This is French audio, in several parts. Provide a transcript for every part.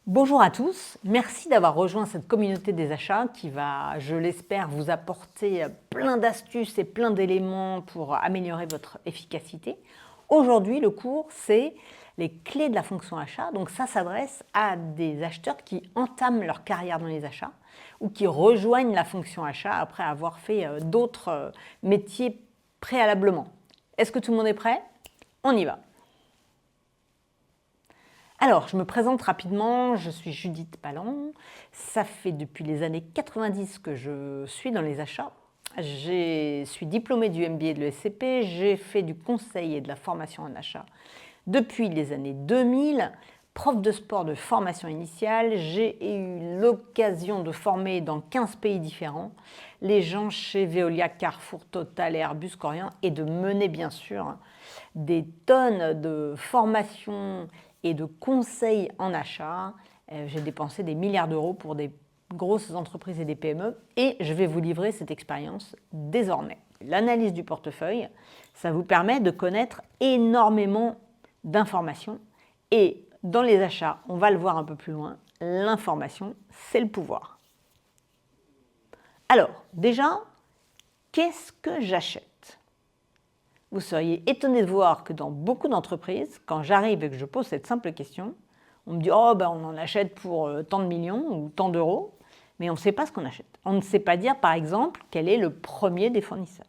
Bonjour à tous, merci d'avoir rejoint cette communauté des achats qui va, je l'espère, vous apporter plein d'astuces et plein d'éléments pour améliorer votre efficacité. Aujourd'hui, le cours, c'est les clés de la fonction achat. Donc ça s'adresse à des acheteurs qui entament leur carrière dans les achats ou qui rejoignent la fonction achat après avoir fait d'autres métiers préalablement. Est-ce que tout le monde est prêt? On y va. Alors, je me présente rapidement, je suis Judith Palan. Ça fait depuis les années 90 que je suis dans les achats. Je suis diplômée du MBA de l'ESCP, j'ai fait du conseil et de la formation en achat depuis les années 2000. Prof de sport de formation initiale, j'ai eu l'occasion de former dans 15 pays différents les gens chez Veolia, Carrefour, Total et Airbus Corian et de mener bien sûr des tonnes de formations et de conseils en achat. J'ai dépensé des milliards d'euros pour des grosses entreprises et des PME et je vais vous livrer cette expérience désormais. L'analyse du portefeuille, ça vous permet de connaître énormément d'informations et dans les achats, on va le voir un peu plus loin, l'information, c'est le pouvoir. Alors, déjà, qu'est-ce que j'achète? Vous seriez étonné de voir que dans beaucoup d'entreprises, quand j'arrive et que je pose cette simple question, on me dit « Oh, ben on en achète pour tant de millions ou tant d'euros », mais on ne sait pas ce qu'on achète. On ne sait pas dire, par exemple, quel est le premier des fournisseurs.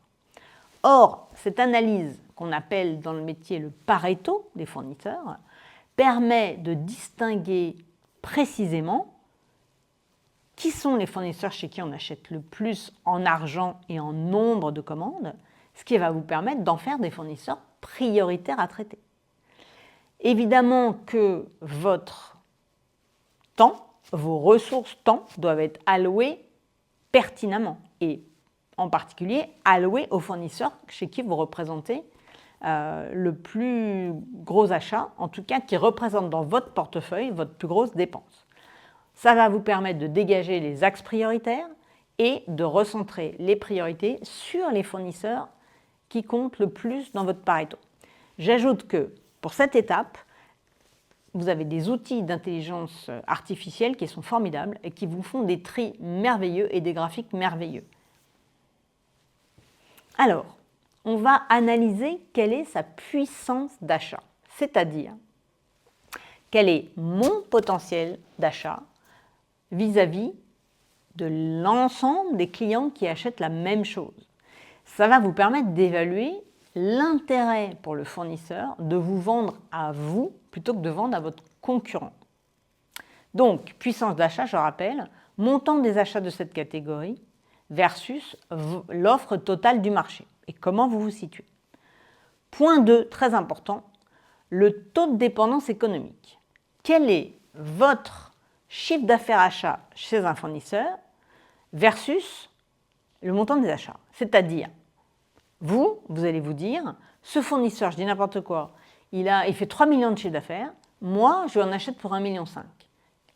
Or, cette analyse qu'on appelle dans le métier le Pareto des fournisseurs permet de distinguer précisément qui sont les fournisseurs chez qui on achète le plus en argent et en nombre de commandes, ce qui va vous permettre d'en faire des fournisseurs prioritaires à traiter. Évidemment que votre temps, vos ressources temps doivent être allouées pertinemment et en particulier allouées aux fournisseurs chez qui vous représentez le plus gros achat, en tout cas qui représente dans votre portefeuille votre plus grosse dépense. Ça va vous permettre de dégager les axes prioritaires et de recentrer les priorités sur les fournisseurs qui comptent le plus dans votre Pareto. J'ajoute que pour cette étape, vous avez des outils d'intelligence artificielle qui sont formidables et qui vous font des tris merveilleux et des graphiques merveilleux. Alors, on va analyser quelle est sa puissance d'achat, c'est-à-dire quel est mon potentiel d'achat vis-à-vis de l'ensemble des clients qui achètent la même chose. Ça va vous permettre d'évaluer l'intérêt pour le fournisseur de vous vendre à vous plutôt que de vendre à votre concurrent. Donc, puissance d'achat, je rappelle, montant des achats de cette catégorie versus l'offre totale du marché. Et comment vous vous situez. Point 2, très important, le taux de dépendance économique. Quel est votre chiffre d'affaires achat chez un fournisseur versus le montant des achats? C'est-à-dire, vous allez vous dire, ce fournisseur, je dis n'importe quoi, il fait 3 millions de chiffre d'affaires, moi, je lui en achète pour 1,5 million.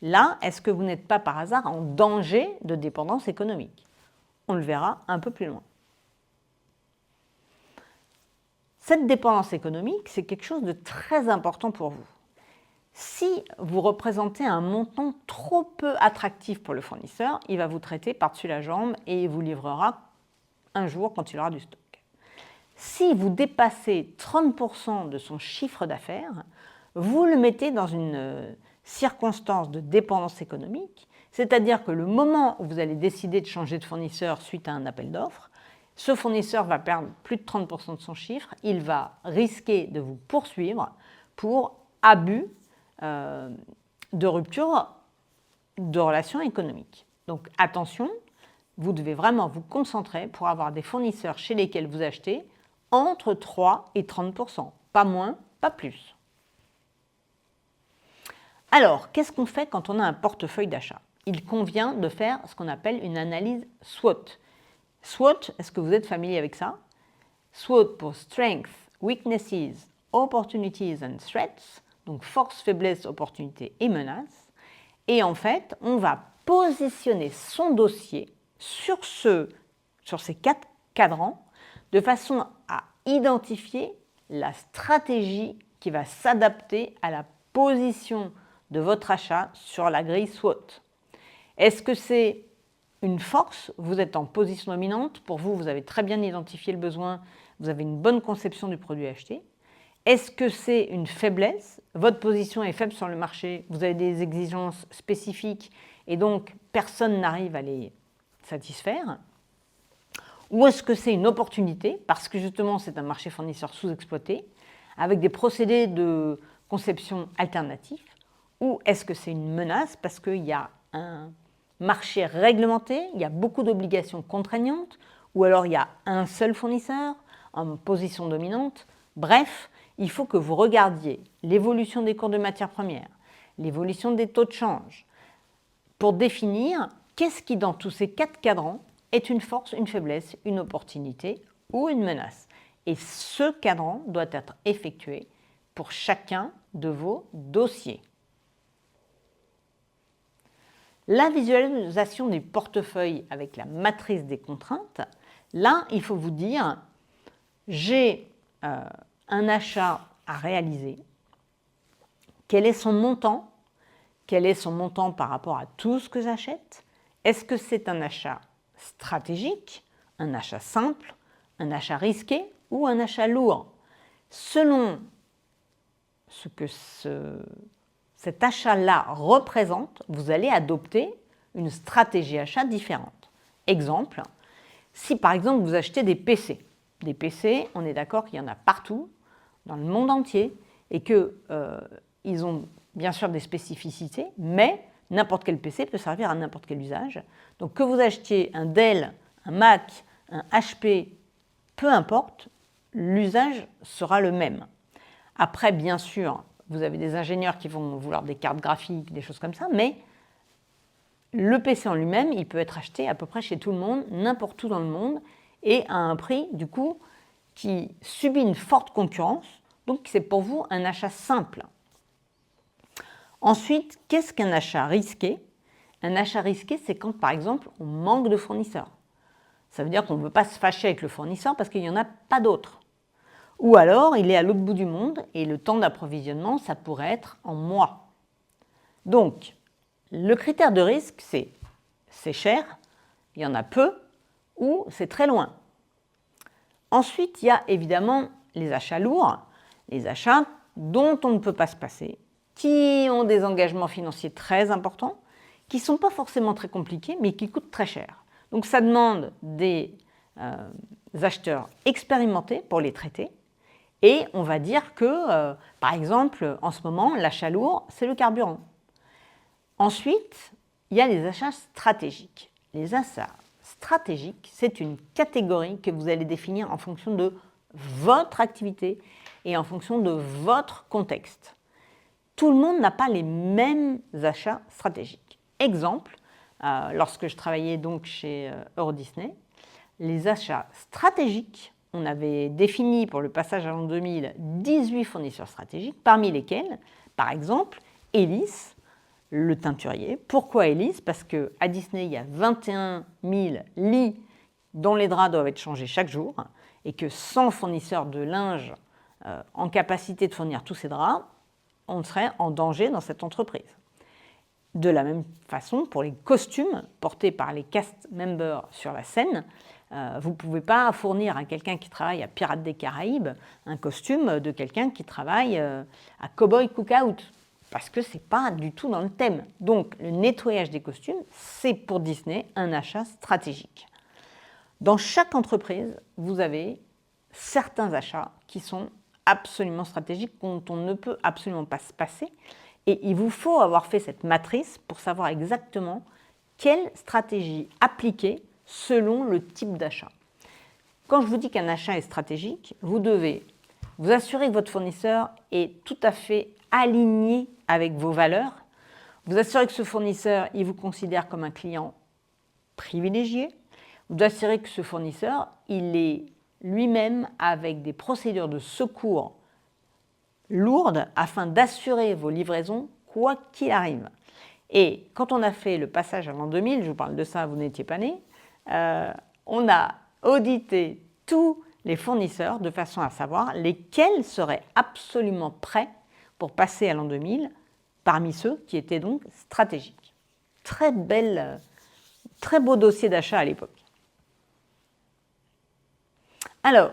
Là, est-ce que vous n'êtes pas par hasard en danger de dépendance économique? On le verra un peu plus loin. Cette dépendance économique, c'est quelque chose de très important pour vous. Si vous représentez un montant trop peu attractif pour le fournisseur, il va vous traiter par-dessus la jambe et il vous livrera un jour quand il aura du stock. Si vous dépassez 30% de son chiffre d'affaires, vous le mettez dans une circonstance de dépendance économique, c'est-à-dire que le moment où vous allez décider de changer de fournisseur suite à un appel d'offres, ce fournisseur va perdre plus de 30% de son chiffre, il va risquer de vous poursuivre pour abus de rupture de relations économiques. Donc attention, vous devez vraiment vous concentrer pour avoir des fournisseurs chez lesquels vous achetez entre 3 et 30%, pas moins, pas plus. Alors, qu'est-ce qu'on fait quand on a un portefeuille d'achat? Il convient de faire ce qu'on appelle une analyse SWOT. SWOT, est-ce que vous êtes familier avec ça? SWOT pour Strengths, Weaknesses, Opportunities and Threats, donc force, faiblesse, opportunité et menaces. Et en fait, on va positionner son dossier sur ces 4 cadrans de façon à identifier la stratégie qui va s'adapter à la position de votre achat sur la grille SWOT. Est-ce que c'est une force? Vous êtes en position dominante. Pour vous, vous avez très bien identifié le besoin. Vous avez une bonne conception du produit acheté. Est-ce que c'est une faiblesse? Votre position est faible sur le marché. Vous avez des exigences spécifiques et donc personne n'arrive à les satisfaire. Ou est-ce que c'est une opportunité parce que justement c'est un marché fournisseur sous-exploité avec des procédés de conception alternatifs? Ou est-ce que c'est une menace parce qu'il y a un marché réglementé, il y a beaucoup d'obligations contraignantes, ou alors il y a un seul fournisseur en position dominante? Bref, il faut que vous regardiez l'évolution des cours de matières premières, l'évolution des taux de change, pour définir qu'est-ce qui, dans tous ces 4 cadrans, est une force, une faiblesse, une opportunité ou une menace. Et ce cadran doit être effectué pour chacun de vos dossiers. La visualisation du portefeuille avec la matrice des contraintes, là, il faut vous dire, j'ai un achat à réaliser, quel est son montant? Quel est son montant par rapport à tout ce que j'achète? Est-ce que c'est un achat stratégique, un achat simple, un achat risqué ou un achat lourd? Selon ce que cet achat-là représente, vous allez adopter une stratégie achat différente. Exemple, si par exemple vous achetez des PC, on est d'accord qu'il y en a partout, dans le monde entier, et qu'ils ont bien sûr des spécificités, mais n'importe quel PC peut servir à n'importe quel usage. Donc que vous achetiez un Dell, un Mac, un HP, peu importe, l'usage sera le même. Après, bien sûr, vous avez des ingénieurs qui vont vouloir des cartes graphiques, des choses comme ça, mais le PC en lui-même, il peut être acheté à peu près chez tout le monde, n'importe où dans le monde, et à un prix, du coup, qui subit une forte concurrence. Donc, c'est pour vous un achat simple. Ensuite, qu'est-ce qu'un achat risqué? Un achat risqué, c'est quand, par exemple, on manque de fournisseurs. Ça veut dire qu'on ne veut pas se fâcher avec le fournisseur parce qu'il n'y en a pas d'autres. Ou alors, il est à l'autre bout du monde et le temps d'approvisionnement, ça pourrait être en mois. Donc, le critère de risque, c'est cher, il y en a peu, ou c'est très loin. Ensuite, il y a évidemment les achats lourds, les achats dont on ne peut pas se passer, qui ont des engagements financiers très importants, qui ne sont pas forcément très compliqués, mais qui coûtent très cher. Donc ça demande des acheteurs expérimentés pour les traiter. Et on va dire que, par exemple, en ce moment, l'achat lourd, c'est le carburant. Ensuite, il y a les achats stratégiques. Les achats stratégiques, c'est une catégorie que vous allez définir en fonction de votre activité et en fonction de votre contexte. Tout le monde n'a pas les mêmes achats stratégiques. Exemple, lorsque je travaillais donc chez Eurodisney, les achats stratégiques, on avait défini pour le passage à l'an 2000 18 fournisseurs stratégiques, parmi lesquels, par exemple, Elis, le teinturier. Pourquoi Elis? Parce qu'à Disney, il y a 21 000 lits dont les draps doivent être changés chaque jour et que sans fournisseur de linge en capacité de fournir tous ces draps, on serait en danger dans cette entreprise. De la même façon, pour les costumes portés par les cast members sur la scène, vous ne pouvez pas fournir à quelqu'un qui travaille à Pirates des Caraïbes un costume de quelqu'un qui travaille à Cowboy Cookout, parce que ce n'est pas du tout dans le thème. Donc, le nettoyage des costumes, c'est pour Disney un achat stratégique. Dans chaque entreprise, vous avez certains achats qui sont absolument stratégiques, dont on ne peut absolument pas se passer. Et il vous faut avoir fait cette matrice pour savoir exactement quelle stratégie appliquer selon le type d'achat. Quand je vous dis qu'un achat est stratégique, vous devez vous assurer que votre fournisseur est tout à fait aligné avec vos valeurs, vous assurer que ce fournisseur, il vous considère comme un client privilégié, vous assurer que ce fournisseur, il est lui-même avec des procédures de secours lourdes afin d'assurer vos livraisons quoi qu'il arrive. Et quand on a fait le passage à l'an 2000, je vous parle de ça, vous n'étiez pas nés, on a audité tous les fournisseurs de façon à savoir lesquels seraient absolument prêts pour passer à l'an 2000 parmi ceux qui étaient donc stratégiques. Très beau dossier d'achat à l'époque. Alors,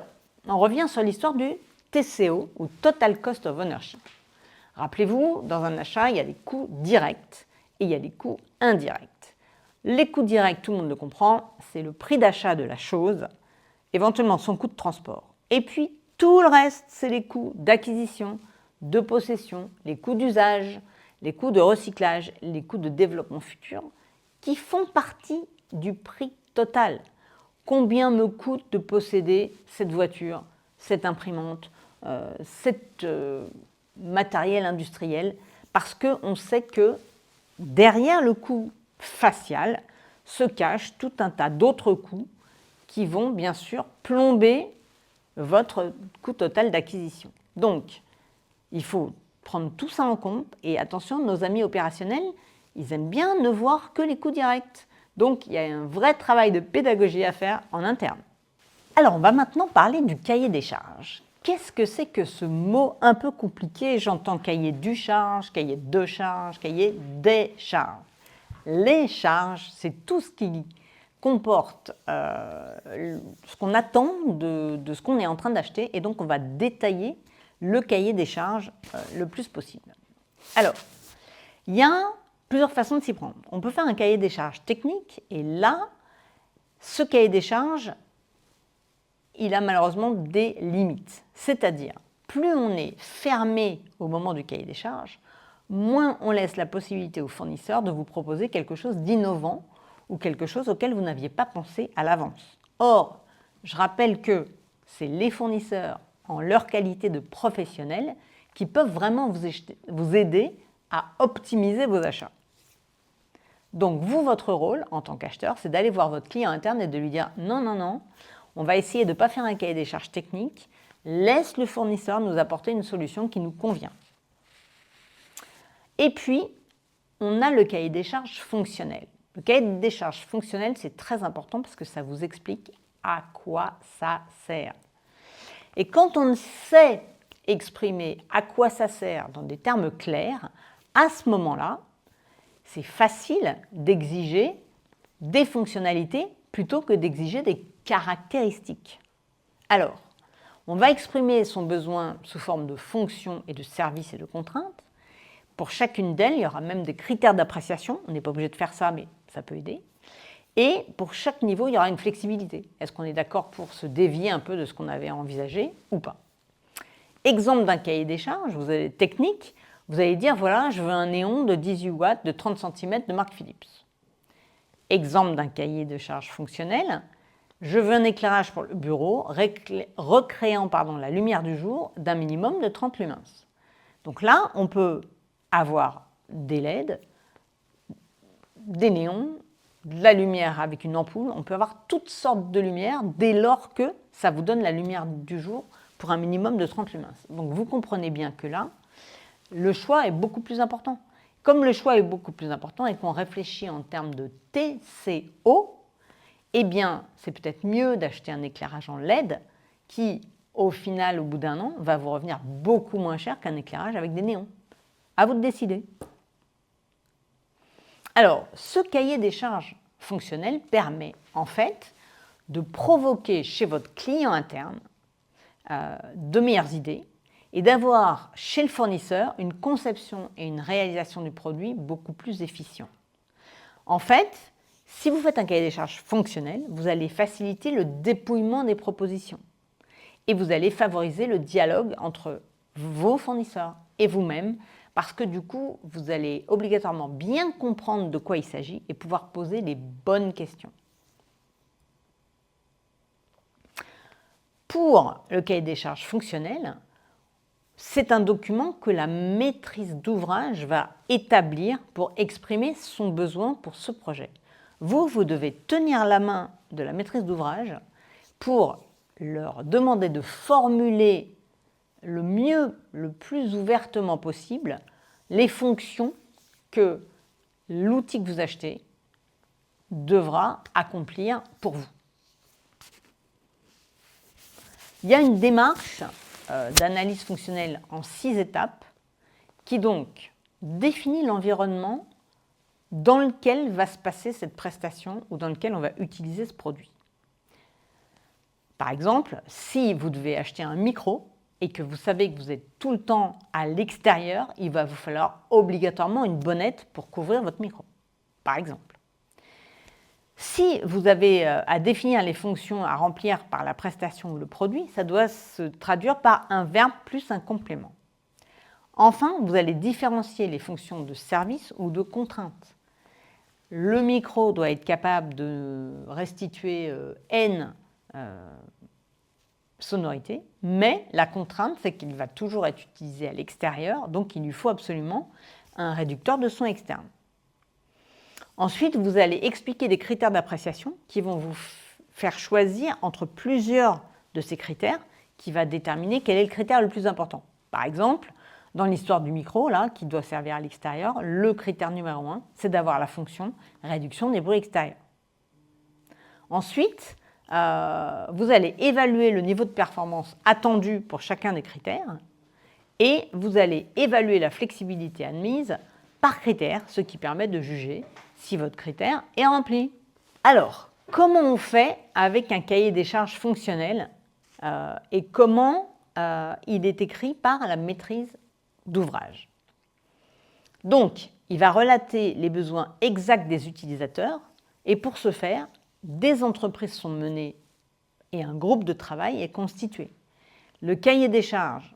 on revient sur l'histoire du TCO, ou Total Cost of Ownership. Rappelez-vous, dans un achat, il y a des coûts directs et il y a des coûts indirects. Les coûts directs, tout le monde le comprend, c'est le prix d'achat de la chose, éventuellement son coût de transport. Et puis, tout le reste, c'est les coûts d'acquisition, de possession, les coûts d'usage, les coûts de recyclage, les coûts de développement futur, qui font partie du prix total. Combien me coûte de posséder cette voiture, cette imprimante, cet matériel industriel? Parce qu'on sait que derrière le coût facial se cache tout un tas d'autres coûts qui vont bien sûr plomber votre coût total d'acquisition. Donc, il faut prendre tout ça en compte et attention, nos amis opérationnels, ils aiment bien ne voir que les coûts directs. Donc, il y a un vrai travail de pédagogie à faire en interne. Alors, on va maintenant parler du cahier des charges. Qu'est-ce que c'est que ce mot un peu compliqué? J'entends cahier du charge, cahier de charge, cahier des charges. Les charges, c'est tout ce qui comporte ce qu'on attend de ce qu'on est en train d'acheter et donc on va détailler le cahier des charges le plus possible. Alors, il y a plusieurs façons de s'y prendre. On peut faire un cahier des charges technique et là, ce cahier des charges, il a malheureusement des limites. C'est-à-dire, plus on est fermé au moment du cahier des charges, moins on laisse la possibilité aux fournisseurs de vous proposer quelque chose d'innovant ou quelque chose auquel vous n'aviez pas pensé à l'avance. Or, je rappelle que c'est les fournisseurs, en leur qualité de professionnels, qui peuvent vraiment vous aider à optimiser vos achats. Donc, vous, votre rôle en tant qu'acheteur, c'est d'aller voir votre client interne et de lui dire « Non, non, non, on va essayer de ne pas faire un cahier des charges technique, laisse le fournisseur nous apporter une solution qui nous convient. » Et puis, on a le cahier des charges fonctionnel. Le cahier des charges fonctionnel, c'est très important parce que ça vous explique à quoi ça sert. Et quand on sait exprimer à quoi ça sert dans des termes clairs, à ce moment-là, c'est facile d'exiger des fonctionnalités plutôt que d'exiger des caractéristiques. Alors, on va exprimer son besoin sous forme de fonctions et de services et de contraintes. Pour chacune d'elles, il y aura même des critères d'appréciation. On n'est pas obligé de faire ça, mais ça peut aider. Et pour chaque niveau, il y aura une flexibilité. Est-ce qu'on est d'accord pour se dévier un peu de ce qu'on avait envisagé ou pas? Exemple d'un cahier des charges, vous avez technique, vous allez dire, voilà, je veux un néon de 18 watts de 30 cm de marque Philips. Exemple d'un cahier de charges fonctionnel, je veux un éclairage pour le bureau recréant la lumière du jour d'un minimum de 30 lumens. Donc là, on peut avoir des LED, des néons, de la lumière avec une ampoule, on peut avoir toutes sortes de lumières dès lors que ça vous donne la lumière du jour pour un minimum de 30 lumens. Donc vous comprenez bien que là, le choix est beaucoup plus important. Comme le choix est beaucoup plus important et qu'on réfléchit en termes de TCO, eh bien, c'est peut-être mieux d'acheter un éclairage en LED qui, au final, au bout d'un an, va vous revenir beaucoup moins cher qu'un éclairage avec des néons. À vous de décider. Alors, ce cahier des charges fonctionnel permet en fait de provoquer chez votre client interne de meilleures idées et d'avoir chez le fournisseur une conception et une réalisation du produit beaucoup plus efficient. En fait, si vous faites un cahier des charges fonctionnel, vous allez faciliter le dépouillement des propositions et vous allez favoriser le dialogue entre vos fournisseurs et vous-même parce que du coup, vous allez obligatoirement bien comprendre de quoi il s'agit et pouvoir poser les bonnes questions. Pour le cahier des charges fonctionnel, c'est un document que la maîtrise d'ouvrage va établir pour exprimer son besoin pour ce projet. Vous devez tenir la main de la maîtrise d'ouvrage pour leur demander de formuler le mieux, le plus ouvertement possible, les fonctions que l'outil que vous achetez devra accomplir pour vous. Il y a une démarche d'analyse fonctionnelle en 6 étapes qui donc définit l'environnement dans lequel va se passer cette prestation ou dans lequel on va utiliser ce produit. Par exemple, si vous devez acheter un micro et que vous savez que vous êtes tout le temps à l'extérieur, il va vous falloir obligatoirement une bonnette pour couvrir votre micro, par exemple. Si vous avez à définir les fonctions à remplir par la prestation ou le produit, ça doit se traduire par un verbe plus un complément. Enfin, vous allez différencier les fonctions de service ou de contrainte. Le micro doit être capable de restituer N sonorités, mais la contrainte, c'est qu'il va toujours être utilisé à l'extérieur, donc il lui faut absolument un réducteur de son externe. Ensuite, vous allez expliquer des critères d'appréciation qui vont vous faire choisir entre plusieurs de ces critères qui va déterminer quel est le critère le plus important. Par exemple, dans l'histoire du micro, là, qui doit servir à l'extérieur, le critère numéro 1, c'est d'avoir la fonction réduction des bruits extérieurs. Ensuite, vous allez évaluer le niveau de performance attendu pour chacun des critères et vous allez évaluer la flexibilité admise par critère, ce qui permet de juger si votre critère est rempli. Alors, comment on fait avec un cahier des charges fonctionnel et comment il est écrit par la maîtrise d'ouvrage? Donc, il va relater les besoins exacts des utilisateurs et pour ce faire, des entreprises sont menées et un groupe de travail est constitué. Le cahier des charges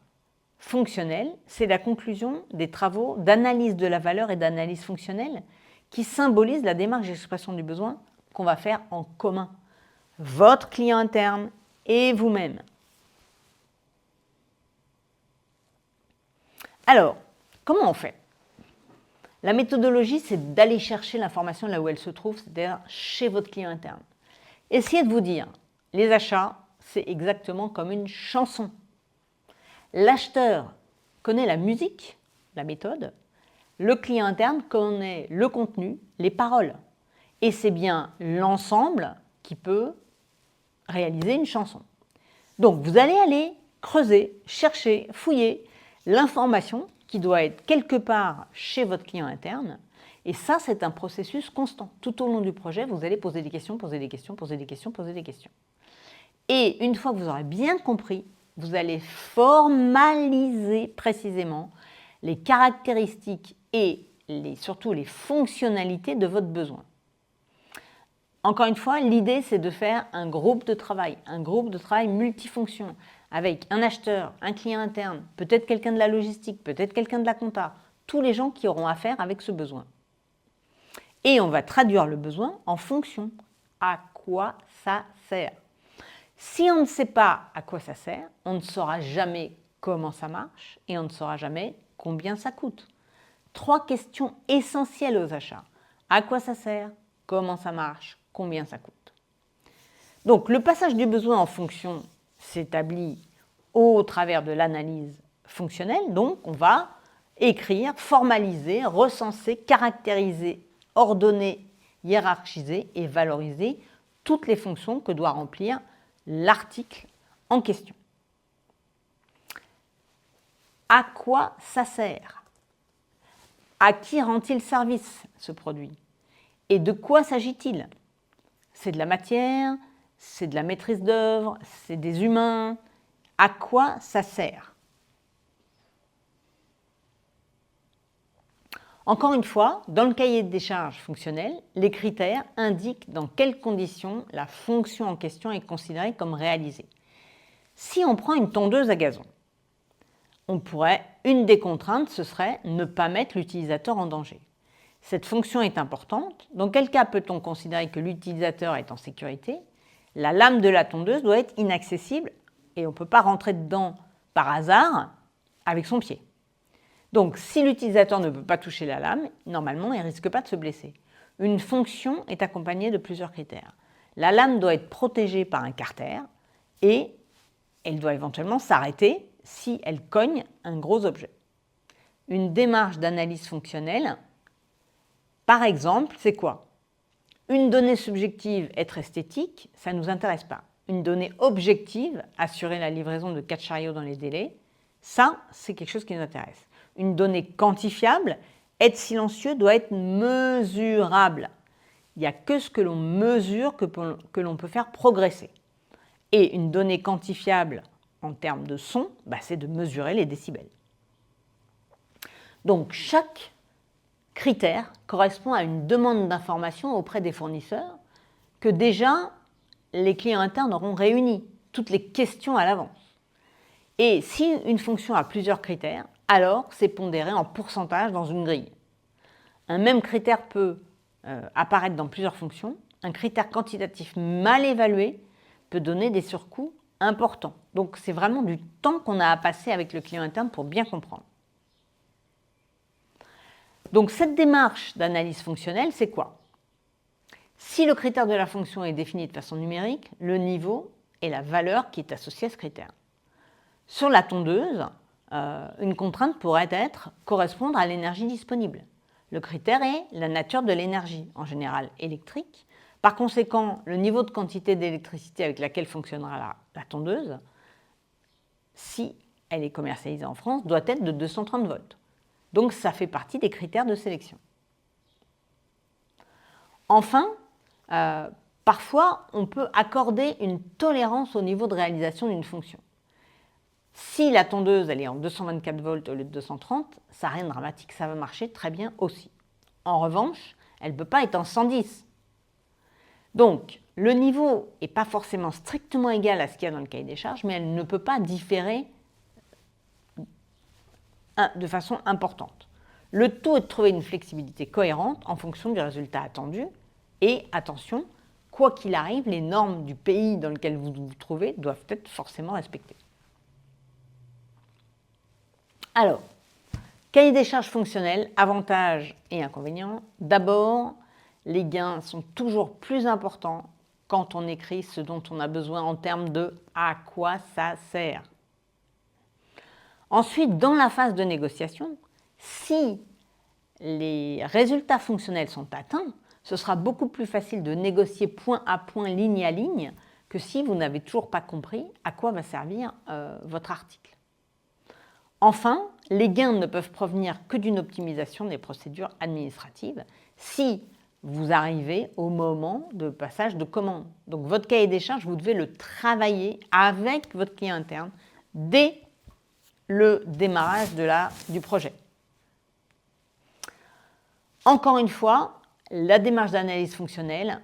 fonctionnel, c'est la conclusion des travaux d'analyse de la valeur et d'analyse fonctionnelle qui symbolisent la démarche d'expression du besoin qu'on va faire en commun, votre client interne et vous-même. Alors, comment on fait? La méthodologie, c'est d'aller chercher l'information là où elle se trouve, c'est-à-dire chez votre client interne. Essayez de vous dire, les achats, c'est exactement comme une chanson. L'acheteur connaît la musique, la méthode. Le client interne connaît le contenu, les paroles. Et c'est bien l'ensemble qui peut réaliser une chanson. Donc, vous allez aller creuser, chercher, fouiller l'information qui doit être quelque part chez votre client interne. Et ça, c'est un processus constant. Tout au long du projet, vous allez poser des questions, poser des questions, poser des questions, poser des questions. Et une fois que vous aurez bien compris, vous allez formaliser précisément les caractéristiques et surtout les fonctionnalités de votre besoin. Encore une fois, l'idée, c'est de faire un groupe de travail multifonction, avec un acheteur, un client interne, peut-être quelqu'un de la logistique, peut-être quelqu'un de la compta, tous les gens qui auront affaire avec ce besoin. Et on va traduire le besoin en fonction. À quoi ça sert? Si on ne sait pas à quoi ça sert, on ne saura jamais comment ça marche et on ne saura jamais combien ça coûte. 3 questions essentielles aux achats. À quoi ça sert? Comment ça marche? Combien ça coûte? Donc, le passage du besoin en fonction s'établit au travers de l'analyse fonctionnelle. Donc, on va écrire, formaliser, recenser, caractériser, ordonner, hiérarchiser et valoriser toutes les fonctions que doit remplir l'article en question. À quoi ça sert? À qui rend-il service, ce produit? Et de quoi s'agit-il? C'est de la matière, c'est de la maîtrise d'œuvre, c'est des humains. À quoi ça sert? Encore une fois, dans le cahier des charges fonctionnel, les critères indiquent dans quelles conditions la fonction en question est considérée comme réalisée. Si on prend une tondeuse à gazon, une des contraintes, ce serait ne pas mettre l'utilisateur en danger. Cette fonction est importante. Dans quel cas peut-on considérer que l'utilisateur est en sécurité? La lame de la tondeuse doit être inaccessible et on ne peut pas rentrer dedans par hasard avec son pied. Donc, si l'utilisateur ne peut pas toucher la lame, normalement, il ne risque pas de se blesser. Une fonction est accompagnée de plusieurs critères. La lame doit être protégée par un carter et elle doit éventuellement s'arrêter si elle cogne un gros objet. Une démarche d'analyse fonctionnelle, par exemple, c'est quoi? Une donnée subjective, être esthétique, ça ne nous intéresse pas. Une donnée objective, assurer la livraison de 4 chariots dans les délais, ça, c'est quelque chose qui nous intéresse. Une donnée quantifiable, être silencieux doit être mesurable. Il n'y a que ce que l'on mesure que l'on peut faire progresser. Et une donnée quantifiable en termes de son, c'est de mesurer les décibels. Donc chaque critère correspond à une demande d'information auprès des fournisseurs que déjà les clients internes auront réuni, toutes les questions à l'avance. Et si une fonction a plusieurs critères, alors c'est pondéré en pourcentage dans une grille. Un même critère peut apparaître dans plusieurs fonctions. Un critère quantitatif mal évalué peut donner des surcoûts importants. Donc c'est vraiment du temps qu'on a à passer avec le client interne pour bien comprendre. Donc cette démarche d'analyse fonctionnelle, c'est quoi? Si le critère de la fonction est défini de façon numérique, le niveau est la valeur qui est associée à ce critère. Sur la tondeuse, une contrainte pourrait être correspondre à l'énergie disponible. Le critère est la nature de l'énergie, en général électrique. Par conséquent, le niveau de quantité d'électricité avec laquelle fonctionnera la tondeuse, si elle est commercialisée en France, doit être de 230 volts. Donc ça fait partie des critères de sélection. Enfin, parfois, on peut accorder une tolérance au niveau de réalisation d'une fonction. Si la tondeuse elle est en 224 volts au lieu de 230, ça n'a rien de dramatique, ça va marcher très bien aussi. En revanche, elle ne peut pas être en 110. Donc, le niveau n'est pas forcément strictement égal à ce qu'il y a dans le cahier des charges, mais elle ne peut pas différer de façon importante. Le tout est de trouver une flexibilité cohérente en fonction du résultat attendu. Et attention, quoi qu'il arrive, les normes du pays dans lequel vous vous trouvez doivent être forcément respectées. Alors, cahier des charges fonctionnel, avantages et inconvénients. D'abord, les gains sont toujours plus importants quand on écrit ce dont on a besoin en termes de à quoi ça sert. Ensuite, dans la phase de négociation, si les résultats fonctionnels sont atteints, ce sera beaucoup plus facile de négocier point à point, ligne à ligne, que si vous n'avez toujours pas compris à quoi va servir votre article. Enfin, les gains ne peuvent provenir que d'une optimisation des procédures administratives si vous arrivez au moment de passage de commande. Donc votre cahier des charges, vous devez le travailler avec votre client interne dès le démarrage du projet. Encore une fois, la démarche d'analyse fonctionnelle,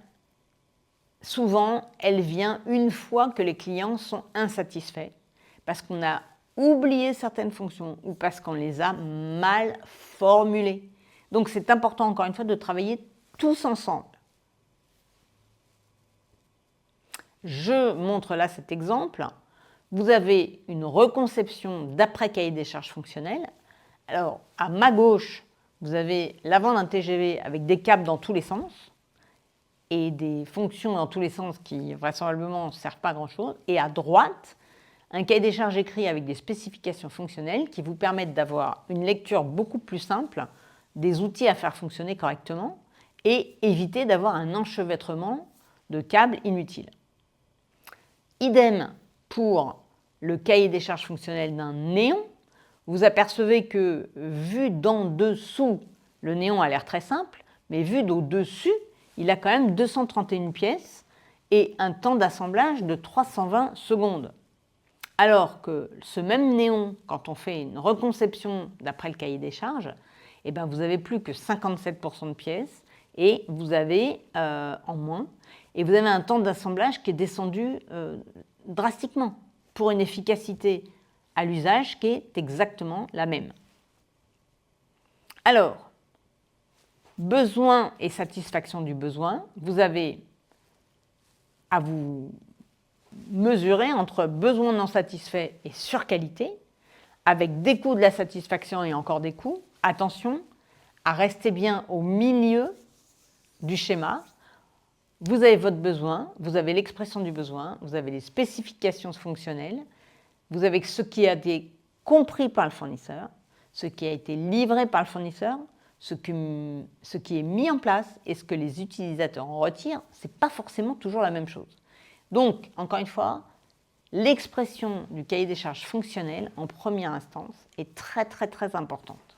souvent, elle vient une fois que les clients sont insatisfaits parce qu'on a oublié certaines fonctions ou parce qu'on les a mal formulées. Donc c'est important, encore une fois, de travailler tous ensemble. Je montre là cet exemple. Vous avez une reconception d'après cahier des charges fonctionnelles. Alors, à ma gauche, vous avez l'avant d'un TGV avec des câbles dans tous les sens et des fonctions dans tous les sens qui vraisemblablement ne servent pas à grand-chose. Et à droite, un cahier des charges écrit avec des spécifications fonctionnelles qui vous permettent d'avoir une lecture beaucoup plus simple des outils à faire fonctionner correctement et éviter d'avoir un enchevêtrement de câbles inutiles. Idem pour le cahier des charges fonctionnelles d'un néon. Vous apercevez que, vu d'en dessous, le néon a l'air très simple, mais vu d'au-dessus, il a quand même 231 pièces et un temps d'assemblage de 320 secondes. Alors que ce même néon, quand on fait une reconception d'après le cahier des charges, vous n'avez plus que 57% de pièces et vous avez en moins. Et vous avez un temps d'assemblage qui est descendu drastiquement pour une efficacité à l'usage qui est exactement la même. Alors, besoin et satisfaction du besoin, vous avez à vous mesurer entre besoin non satisfait et surqualité, avec des coûts de la satisfaction et encore des coûts. Attention à rester bien au milieu du schéma. Vous avez votre besoin, vous avez l'expression du besoin, vous avez les spécifications fonctionnelles, vous avez ce qui a été compris par le fournisseur, ce qui a été livré par le fournisseur, ce qui est mis en place et ce que les utilisateurs en retirent, ce n'est pas forcément toujours la même chose. Donc, encore une fois, l'expression du cahier des charges fonctionnel en première instance est très très très importante.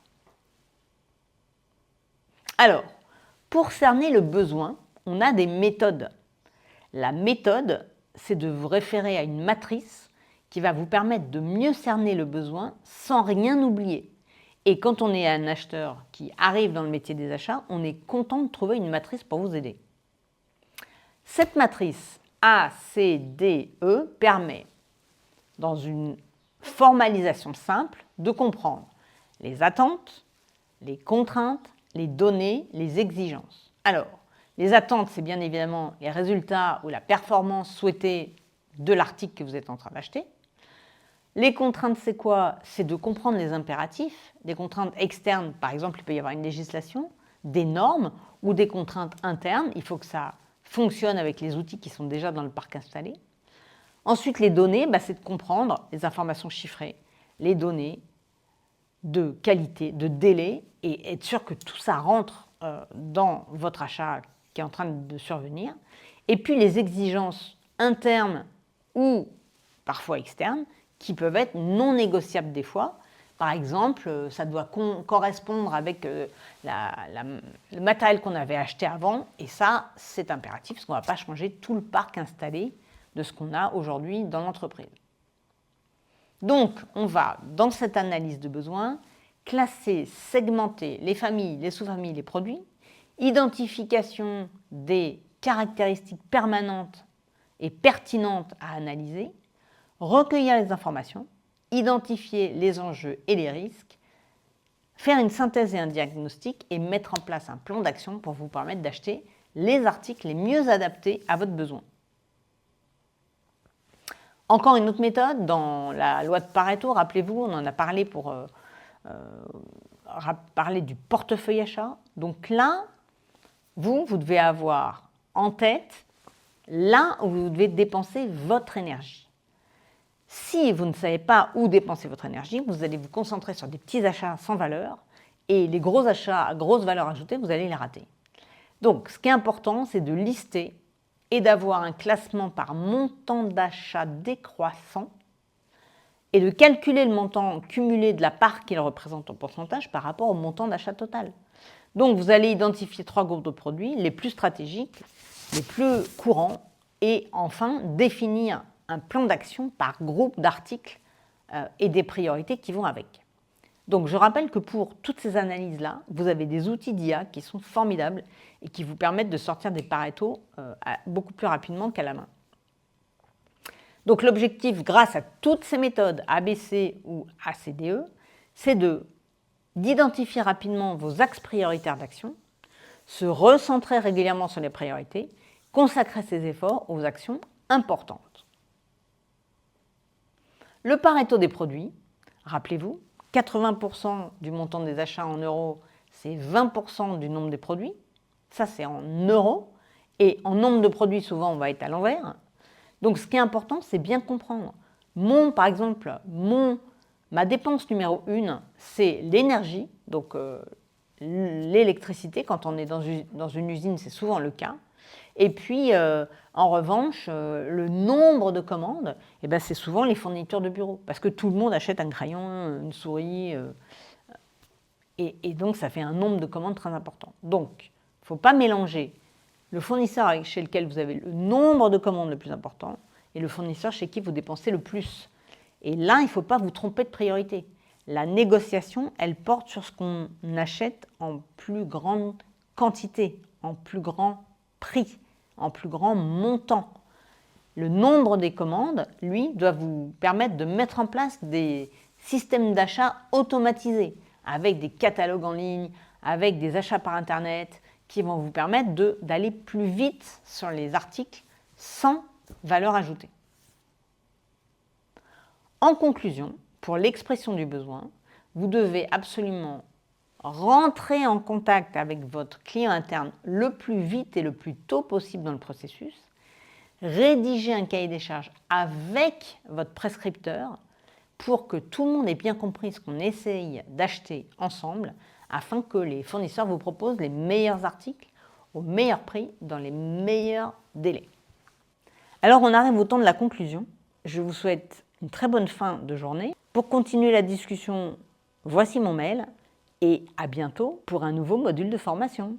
Alors, pour cerner le besoin, on a des méthodes. La méthode, c'est de vous référer à une matrice qui va vous permettre de mieux cerner le besoin sans rien oublier. Et quand on est un acheteur qui arrive dans le métier des achats, on est content de trouver une matrice pour vous aider. Cette matrice ACDE permet, dans une formalisation simple, de comprendre les attentes, les contraintes, les données, les exigences. Alors, les attentes, c'est bien évidemment les résultats ou la performance souhaitée de l'article que vous êtes en train d'acheter. Les contraintes, c'est quoi? C'est de comprendre les impératifs, des contraintes externes, par exemple, il peut y avoir une législation, des normes ou des contraintes internes, il faut que ça fonctionne avec les outils qui sont déjà dans le parc installé. Ensuite, les données, c'est de comprendre les informations chiffrées, les données de qualité, de délai, et être sûr que tout ça rentre dans votre achat qui est en train de survenir. Et puis les exigences internes ou parfois externes, qui peuvent être non négociables des fois. Par exemple, ça doit correspondre avec le matériel qu'on avait acheté avant, et ça, c'est impératif, parce qu'on ne va pas changer tout le parc installé de ce qu'on a aujourd'hui dans l'entreprise. Donc, on va, dans cette analyse de besoins, classer, segmenter les familles, les sous-familles, les produits, identification des caractéristiques permanentes et pertinentes à analyser, recueillir les informations, identifier les enjeux et les risques, faire une synthèse et un diagnostic et mettre en place un plan d'action pour vous permettre d'acheter les articles les mieux adaptés à votre besoin. Encore une autre méthode, dans la loi de Pareto, rappelez-vous, on en a parlé pour parler du portefeuille achat. Donc là, vous devez avoir en tête là où vous devez dépenser votre énergie. Si vous ne savez pas où dépenser votre énergie, vous allez vous concentrer sur des petits achats sans valeur et les gros achats à grosse valeur ajoutée, vous allez les rater. Donc, ce qui est important, c'est de lister et d'avoir un classement par montant d'achat décroissant et de calculer le montant cumulé de la part qu'il représente en pourcentage par rapport au montant d'achat total. Donc, vous allez identifier 3 groupes de produits, les plus stratégiques, les plus courants, et enfin définir un plan d'action par groupe d'articles et des priorités qui vont avec. Donc je rappelle que pour toutes ces analyses-là, vous avez des outils d'IA qui sont formidables et qui vous permettent de sortir des Pareto beaucoup plus rapidement qu'à la main. Donc l'objectif, grâce à toutes ces méthodes ABC ou ACDE, c'est d'identifier rapidement vos axes prioritaires d'action, se recentrer régulièrement sur les priorités, consacrer ses efforts aux actions importantes. Le Pareto des produits, rappelez-vous, 80% du montant des achats en euros, c'est 20% du nombre des produits. Ça, c'est en euros. Et en nombre de produits, souvent, on va être à l'envers. Donc, ce qui est important, c'est bien comprendre. Par exemple, ma dépense numéro 1, c'est l'énergie, donc l'électricité. Quand on est dans une usine, c'est souvent le cas. Et puis, en revanche, le nombre de commandes, c'est souvent les fournitures de bureau, parce que tout le monde achète un crayon, une souris, et donc ça fait un nombre de commandes très important. Donc, il ne faut pas mélanger le fournisseur chez lequel vous avez le nombre de commandes le plus important et le fournisseur chez qui vous dépensez le plus. Et là, il ne faut pas vous tromper de priorité. La négociation, elle porte sur ce qu'on achète en plus grande quantité, en plus grand prix, en plus grand montant. Le nombre des commandes, lui, doit vous permettre de mettre en place des systèmes d'achat automatisés, avec des catalogues en ligne, avec des achats par Internet, qui vont vous permettre d'aller plus vite sur les articles sans valeur ajoutée. En conclusion, pour l'expression du besoin, vous devez absolument rentrer en contact avec votre client interne le plus vite et le plus tôt possible dans le processus, rédiger un cahier des charges avec votre prescripteur pour que tout le monde ait bien compris ce qu'on essaye d'acheter ensemble afin que les fournisseurs vous proposent les meilleurs articles au meilleur prix dans les meilleurs délais. Alors on arrive au temps de la conclusion. Je vous souhaite une très bonne fin de journée. Pour continuer la discussion, voici mon mail et à bientôt pour un nouveau module de formation.